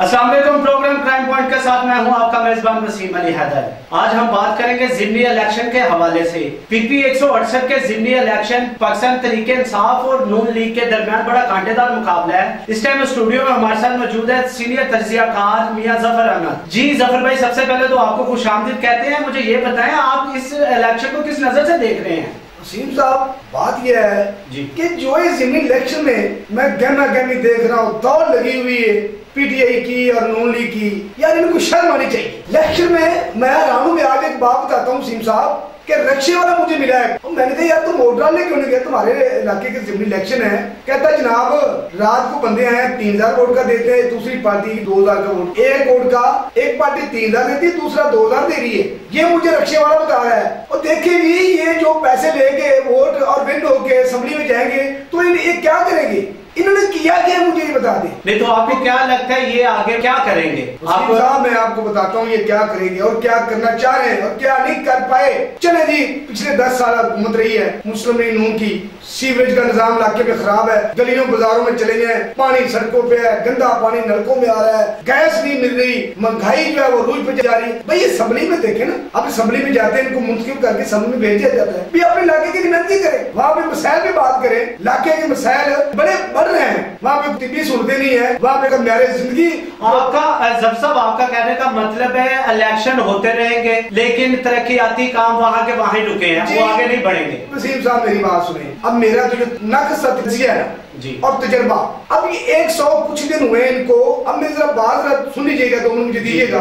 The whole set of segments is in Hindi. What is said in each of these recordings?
अस्सलाम वालेकुम। प्रोग्राम क्राइम पॉइंट के साथ मैं हूं आपका मेजबान वसीम अली हैदर। आज हम बात करेंगे ज़िमनी इलेक्शन के हवाले से। पीपी 168 के ज़िमनी इलेक्शन पाकिस्तान तहरीक इंसाफ और नून लीग के दरमियान बड़ा कांटेदार मुकाबला है। इस टाइम स्टूडियो में हमारे साथ मौजूद है सीनियर तज्जियाकार मियां जफर अहमद। जी जफर भाई, सबसे पहले तो आपको खुशामदीद कहते हैं। मुझे ये बताएं, आप इस इलेक्शन को किस नजर से देख रहे हैं? वसीम साहब, बात यह है कि जो इस ज़िमनी इलेक्शन में मैं गहमा गहमी देख रहा हूँ, दौड़ लगी हुई है पीटीआई की और नून लीग की। यार इनको शर्म आनी चाहिए। इलेक्शन में मैं रानू में आज एक बात बताता हूँ वसीम साहब कि रक्षे वाला मुझे मिला है। तो मैंने कहा यार तुम वोट डालने क्यों नहीं गए, तुम्हारे इलाके के ज़िमनी इलेक्शन है। कहता है जनाब रात को बंदे हैं 3000 वोट का देते हैं, दूसरी पार्टी 2000 का वोट। एक वोट का एक पार्टी 3000 देती है, दूसरा 2000 दे रही है। ये मुझे रक्षे वाला बता रहा है। और देखेगी ये जो पैसे लेके वोट और विन होके असेंबली में जाएंगे तो ये क्या करेंगे, इन्होंने किया क्या मुझे ये बता दें। नहीं तो आपको क्या लगता है ये आगे क्या करेंगे? मैं आपको बताता हूँ ये क्या करेंगे और क्या करना चाह रहे हैं और क्या नहीं कर पाए। चले जी, पिछले 10 साल हुकूमत रही है मुस्लिम लीग नून की। सीवरेज का निजाम इलाके में खराब है, गलियों बाजारों में चले गए, पानी सड़कों पे है, गंदा पानी नलकों में आ रहा है, गैस नहीं मिल रही, महंगाई जो है वो रूज पे जा रही है। भाई असेंबली में देखे ना, अब असेंबली में जाते हैं, इनको मुंतखब करके असेंबली में भेज दिया जाता है। भी अपने इलाके की निगरानी करें, वहाँ पे मसाइल पे बात करें। इलाके के मसाइल बड़े बढ़ रहे हैं, वहाँ पे तिब्बी सुनते नहीं है, वहाँ पे मैरिज जिंदगी। आपका जब सब आपका कहने का मतलब है इलेक्शन होते रहेंगे लेकिन तरक्याती काम वहाँ के वहाँ ही रुके हैं, वो आगे नहीं बढ़ेंगे। वसीम साहब मेरी बात सुने, अब मेरा जो नक्शा है जी और तजर्बा, अब ये 100 कुछ दिन हुए इनको। अब मेरी जरा बात सुन लीजिएगा, दोनों मुझे दीजिएगा।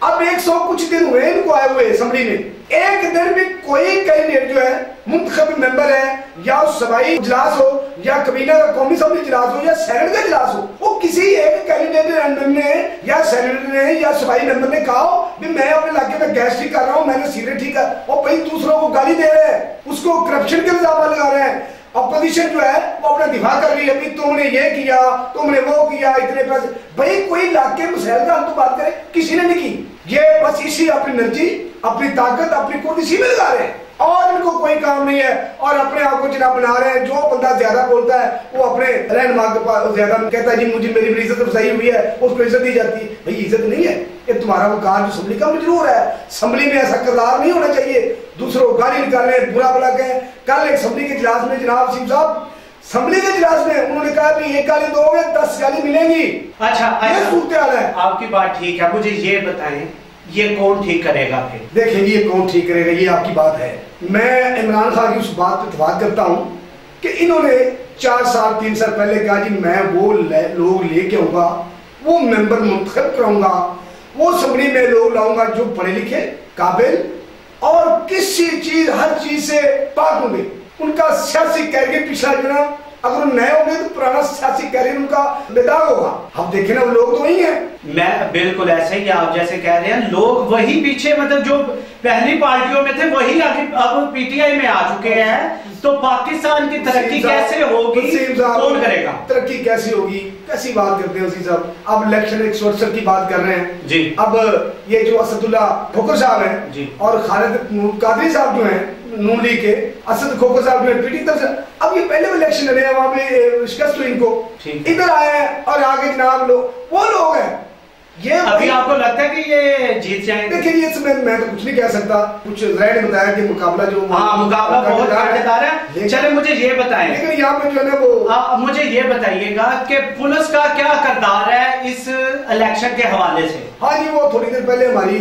अब 100 कुछ दिन हुए इनको आए हुए असेंबली में। एक दिन भी कोई कैंडिडेट जो है मुंतखब मेंबर है, या सबाई इजलास हो या कबीना का कौमी असेंबली इजलास हो या सेनेट का इजलास हो, वो किसी एक कैंडिडेट ने या सेनेट ने या सबाई मेंबर ने कहा भी मैं अपने इलाके में गैस ठीक कर रहा हूँ, मैंने सीवरेज ठीक कर, और भाई दूसरों को गाली दे रहे हैं, उसको करप्शन के इल्जाम लगा रहे हैं। अपोजिशन जो है वो अपना दिफा कर रही है, भी तुमने ये किया, तुमने वो किया, इतने पैसे। भाई कोई इलाके मसैल का हम तो बात करें, किसी ने नहीं की। ये बस इसी अपनी एनर्जी, अपनी ताकत, अपनी कुर्सी इसी में लगा रहे हैं और इनको कोई काम नहीं है और अपने आप को जनाब बना रहे हैं। जो बंदा ज्यादा बोलता है वो अपने रहनुमा के पास ज्यादा कहता है जी मुझे मेरी इज्जत बसाई हुई है, उसको इज्जत दी जाती है। भाई इज्जत नहीं है, ये तुम्हारा वो काम जो असेंबली का जरूर है। असेंबली में ऐसा किरदार नहीं होना चाहिए, दूसरों को गाली निकालने, बुरा भला कहें। कल एक असेंबली के इजलास में जनाब सिंह साहब असेंबली के इजलास में उन्होंने कहा भी एक गाली दोगे 10 गाली मिलेंगी। अच्छा ये सूरत हाल है। आपकी बात ठीक है, मुझे ये बताएं ये कौन ठीक करेगा? फिर देखिए ये कौन ठीक करेगा, ये आपकी बात है। मैं इमरान खान की उस बात पर इत्तेफाक करता हूँ कि इन्होंने 4 साल 3 साल पहले कहा जी मैं वो लोग लेके आऊंगा, वो मेंबर मुंतखब कराऊंगा, वो असेंबली में लोग लाऊंगा जो पढ़े लिखे, काबिल और किसी चीज हर चीज से पाक होंगे। उनका सियासी कैरियर पिछला जो ना, अगर नए होंगे तो पुराना सियासी कैरियर उनका बेदाग होगा। अब देखे ना वो लोग तो वही हैं। मैं बिल्कुल ऐसे ही आप जैसे कह रहे हैं, लोग वही पीछे मतलब जो पहली पार्टियों में थे वही आगे अब पीटीआई में आ चुके हैं। तो पाकिस्तान की तरक्की कैसे होगी, कौन करेगा? तरक्की कैसी होगी, कैसी बात करते हैं उसी साहब। अब इलेक्शन 168 की बात कर रहे हैं जी। अब ये जो असदुल्ला खोखर साहब हैं जी और खालिद कादरी साहब जो हैं नून लीग के, असद खोखर साहब जो है पीटी तरफ से, अब ये पहले इलेक्शन लड़े हैं, वहां पे शिकस्त हुई इनको, इधर आए हैं और आगे जनाब लोग वो लोग हैं। ये अभी आपको लगता है कि ये जीत जाएंगे? देखिए ये मैं तो कुछ नहीं कह सकता, कुछ जराये ने बताया कि मुकाबला जो मुकाबला बहुत कांटेदार है। चले मुझे ये बताएं, लेकिन यहाँ पे जो है वो मुझे ये बताइएगा कि पुलिस का क्या किरदार है इस इलेक्शन के हवाले से? हाँ जी, वो थोड़ी देर पहले हमारी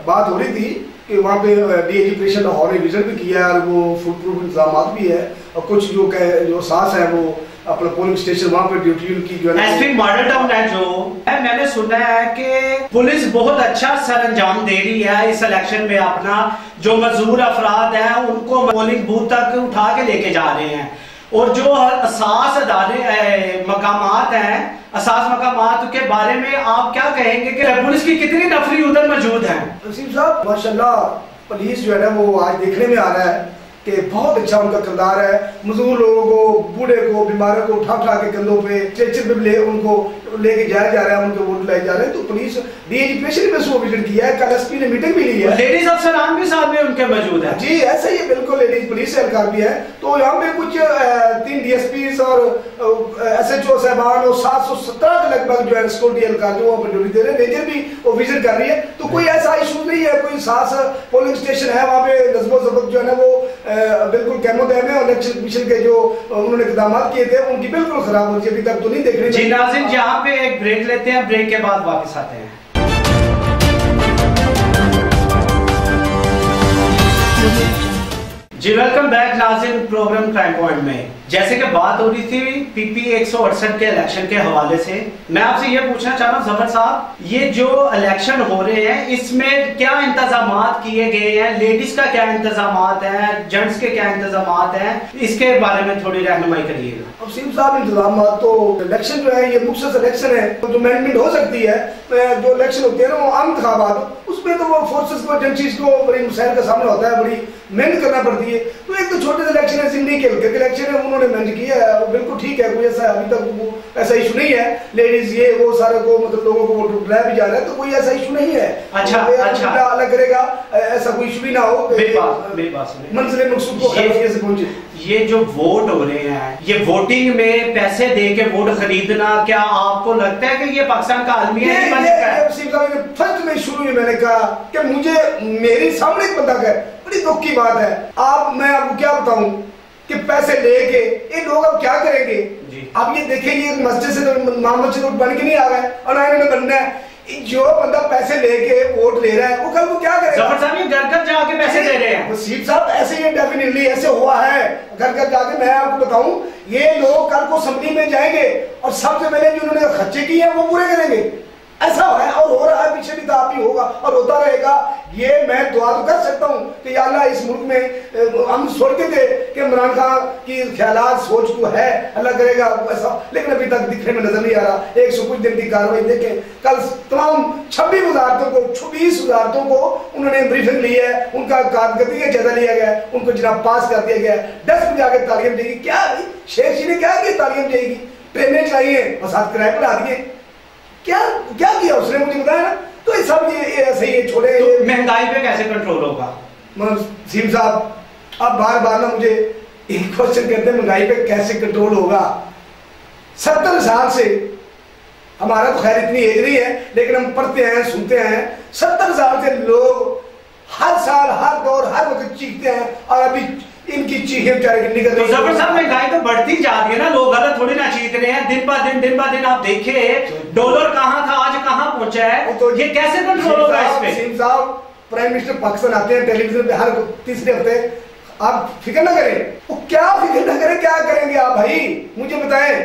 बात हो रही थी कि वहाँ पे डीएजी ऑपरेशन लाहौर ने विजिट भी किया है और वो फुल प्रूफ इंतजाम भी है और कुछ जो सास है वो अपना पोलिंग स्टेशन वहाँ पे ड्यूटी उनकी जो है एसपी मॉडल टाउन है जो है। मैंने सुना है कि पुलिस बहुत अच्छा सरंजाम दे रही है इस इलेक्शन में। अपना जो मजदूर अफराद हैं उनको पोलिंग बूथ तक उठा के लेके जा रहे हैं और जो असास अदारे मकामात हैं, असास मकामात के बारे में आप क्या कहेंगे कि पुलिस की कितनी नफरी उधर मौजूद है? वसीम साहब माशाल्लाह पुलिस जो है ना वो आज देखने में आ रहा है कि बहुत अच्छा उनका किरदार है। मजदूर लोगों को, बूढ़े को, बीमारों को उठा उठा के कंधों पे स्ट्रेचर पे ले उनको लेके जाया जा रहा है, उनके वोट लाए जा रहे हैं, तो पुलिस डीएजी स्पेशली में उसको विजिट किया है, कल एसपी ने मीटिंग भी ली है। लेडीज अफसरान भी साथ में उनके मौजूद है। जी ऐसा ही बिल्कुल, लेडीज पुलिस एहलकार भी है। तो यहाँ पे कुछ 3 DSPs और SHO साहबान और 717 के लगभग जो है सिक्योरिटी एहलकार जो वो ड्यूटी दे रहे हैं, रेंजर भी वो विजिट कर रही है। तो कोई ऐसा इशू नहीं है, कोई खास पोलिंग स्टेशन है वहाँ पे नज़्बो ज़ब्त जो है ना वो बिल्कुल कैमोदैम है, और इलेक्शन कमीशन के जो उन्होंने इक़दाम किए थे उनकी बिल्कुल खराब होती है, अभी तक तो नहीं देख रही। नाज़रीन यहाँ पे एक ब्रेक लेते हैं, ब्रेक के बाद वापस आते हैं। जी वेलकम बैक नाज़रीन प्रोग्राम क्राइम पॉइंट में। जैसे कि बात हो रही थी PP 168 के इलेक्शन के हवाले से, मैं आपसे ये पूछना चाह रहा हूँ जफर साहब, ये जो इलेक्शन हो रहे हैं इसमें क्या इंतजामात किए गए हैं, लेडीज का क्या इंतजामात है, जेंट्स के क्या इंतजामात हैं, इसके बारे में थोड़ी रहनुमाई करिएगा। अब सीम साहब इंतजामात तो इलेक्शन जो है ये मुख्तसर इलेक्शन है, तो जो मैनेजमेंट हो सकती है, जो इलेक्शन होते हैं ना वो आम इंतखाबात, उसमें तो वो फोर्सेस को एजेंसीज को बड़ी मसाइल का सामना होता है, बड़ी मेहनत करना पड़ती है। तो एक तो छोटे से इलेक्शन है, जिंदगी के हल्के इलेक्शन है, उन्होंने मैनेज किया है, बिल्कुल ठीक है, कोई ऐसा अभी तक ऐसा इशू नहीं है। लेडीज ये वो सारे को मतलब लोगों को वोट बुलाया भी जा रहा है, तो कोई ऐसा इशू नहीं है। अच्छा अलग करेगा, ऐसा कोई इशू भी ना हो, मेरी बात मंजिल मकसूद को कैसे पहुंचे। ये जो वोट हो रहे हैं, ये वोटिंग में पैसे दे के वोट खरीदना, क्या आपको लगता है कि ये पाकिस्तान का आलमी फर्स्ट में शुरू में मैंने कहा कि मुझे मेरे सामने एक बंदा है, बड़ी दुख की बात है। मैं आपको क्या बताऊं कि पैसे लेके ये लोग अब क्या करेंगे। अब ये देखें, ये मस्जिद से मस्जिद बन के नहीं आ गए और इन्होंने बनना है। जो बंदा पैसे लेके वोट ले रहा है वो कल को क्या करेगा। जफर साहब ये घर घर जाके पैसे दे रहे हैं। वसीम साहब ऐसे ही डेफिनेटली ऐसे हुआ है, घर घर जाके। मैं आपको बताऊं, ये लोग कल को असेंबली में जाएंगे और सबसे पहले जो उन्होंने खर्चे किए हैं वो पूरे करेंगे। ऐसा है और हो रहा है, पीछे भी तो आप ही होगा और होता रहेगा। ये मैं दुआ तो कर सकता हूँ कि या अल्लाह इस मुल्क में हम सोचते थे कि इमरान खान की ख्यालात सोच तो है, अल्लाह करेगा ऐसा, लेकिन अभी तक दिखने में नजर नहीं आ रहा। 100 कुछ दिन की कार्रवाई देखें, कल तमाम 26 वजारतों को 26 वजारतों को उन्होंने ब्रीफिंग ली है, उनका कारकर्दगी का जायजा लिया गया, उनको जनाब पास कर दिया गया। 10 बजे आगे तालीम देगी। क्या शेख जी ने क्या किया, तालीम देगी, ट्रेनें चाहिए और साथ किराए पर आ दिए। क्या क्या किया उसने, मुझे बताया ना। तो ये सब ये ऐसे ही छोड़े। तो महंगाई पे कैसे कंट्रोल होगा। सीम साहब अब बार बार ना मुझे एक क्वेश्चन करते हैं, महंगाई पे कैसे कंट्रोल होगा। 70 साल से, हमारा तो खैर इतनी एज नहीं है लेकिन हम पढ़ते हैं सुनते हैं, 70 साल से लोग हर साल हर दौर हर वक्त चीखते हैं और अभी इनकी चीखें बेचारे निकल रही है। तो जफर साहब महंगाई तो बढ़ती जा रही है ना, लोग गलत थोड़ी ना चीख रहे हैं। दिन ब दिन आप देखिए डॉलर कहाँ था आज कहाँ पहुंचा है, तो ये कैसे कंट्रोल होगा इस पे। सीम साहब प्राइम मिनिस्टर पाकिस्तान आते हैं टेलीविजन पे हर तीसरे हफ्ते, आप फिक्र ना करें। वो क्या फिक्र ना करें, क्या करेंगे आप भाई मुझे बताएं।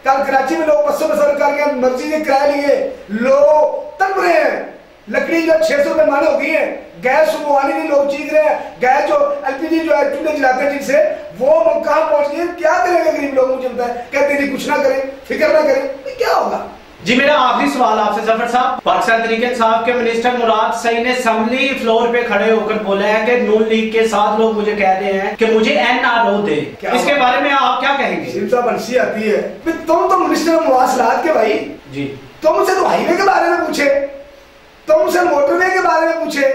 कल कराची में लोग 500 में करके मर्जी से किराया लिए, लोग तड़प रहे हैं। लकड़ी जो 600 रुपए माने हो गई है, गैस वो आने नहीं, लोग चीख रहे हैं। गैस जो LPG जो है चूल्हे जलाते हैं जिनसे, वो कहाँ पहुंच गए। क्या करेंगे गरीब लोग, मुझे बताएं। कहते नहीं कुछ ना करें, फिक्र ना करें, क्या होगा। जी मेरा आखिरी सवाल आपसे जफर साहब, पाकिस्तान तहरीक इंसाफ के मिनिस्टर मुराद सईद ने असेंबली फ्लोर पे खड़े होकर बोला है कि नून लीग के 7 लोग मुझे कह रहे हैं कि मुझे NRO दे, इसके बारे में आप क्या कहेंगे। सिम साहब हंसी आती है, तुम तो मिनिस्टर मुवासलात के भाई जी, तुमसे तो हाईवे के बारे में पूछे, तुमसे मोटरवे के बारे में पूछे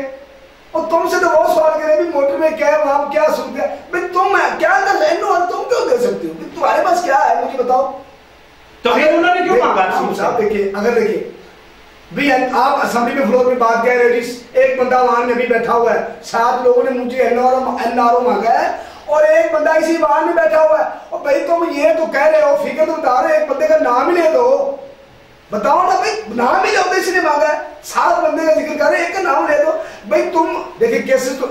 और तुमसे तो बहुत सवाल करे भी मोटरवे क्या है, वहां क्या सुविधा है। तुम क्या तुम क्यों दे सकते हो, तुम्हारे पास क्या है मुझे बताओ। तो फिर उन्होंने क्यों मांगा। देखिए अगर देखिए भी आप असेंबली में फ्लोर में बात कह रहे हो, एक बंदा वहां में भी बैठा हुआ है, 7 लोगों ने मुझे NRO मांगा है और एक बंदा इसी वाहन में बैठा हुआ है। और भाई तुम ये तो कह रहे हो, फिगर तो बता रहे हो, एक बंदे का नाम ही ले दो, बताओ ना भाई, नाम ही लो, इसने मांगा है। 7 बंदे का जिक्र कर रहे हैं, एक का नाम ले दो भाई। तुम देखिए केसेस तो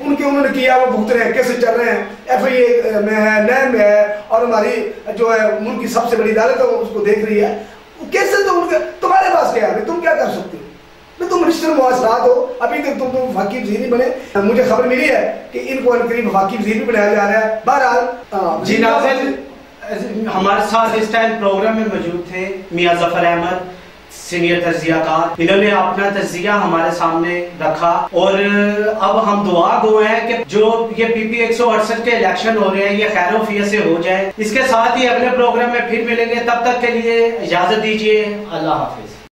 उनके उन्होंने किया वो भुगत रहे हैं, केसेस चल रहे हैं, FIA में है, NAM में है और हमारी जो है मुल्क की सबसे बड़ी अदालत है उसको देख रही है। केसेस तो उनके, तुम्हारे पास क्या है, तुम क्या कर सकते हो। तुम मिनिस्टर मुवासलात हो, अभी तक तुम वफाकी वज़ीर नहीं बने। मुझे खबर मिली है कि इनको करीब वफाकी वज़ीर भी बनाया जा रहा है। बहरहाल जी नाज़रीन, हमारे साथ इस टाइम प्रोग्राम में मौजूद थे मियां जफर अहमद, सीनियर तज्जियाकार, इन्होंने अपना तज्जिया हमारे सामने रखा। और अब हम दुआ गो हैं कि जो ये PP 168 के इलेक्शन हो रहे हैं ये खैरोफियत से हो जाए। इसके साथ ही अगले प्रोग्राम में फिर मिलेंगे, तब तक के लिए इजाजत दीजिए। अल्लाह हाफिज।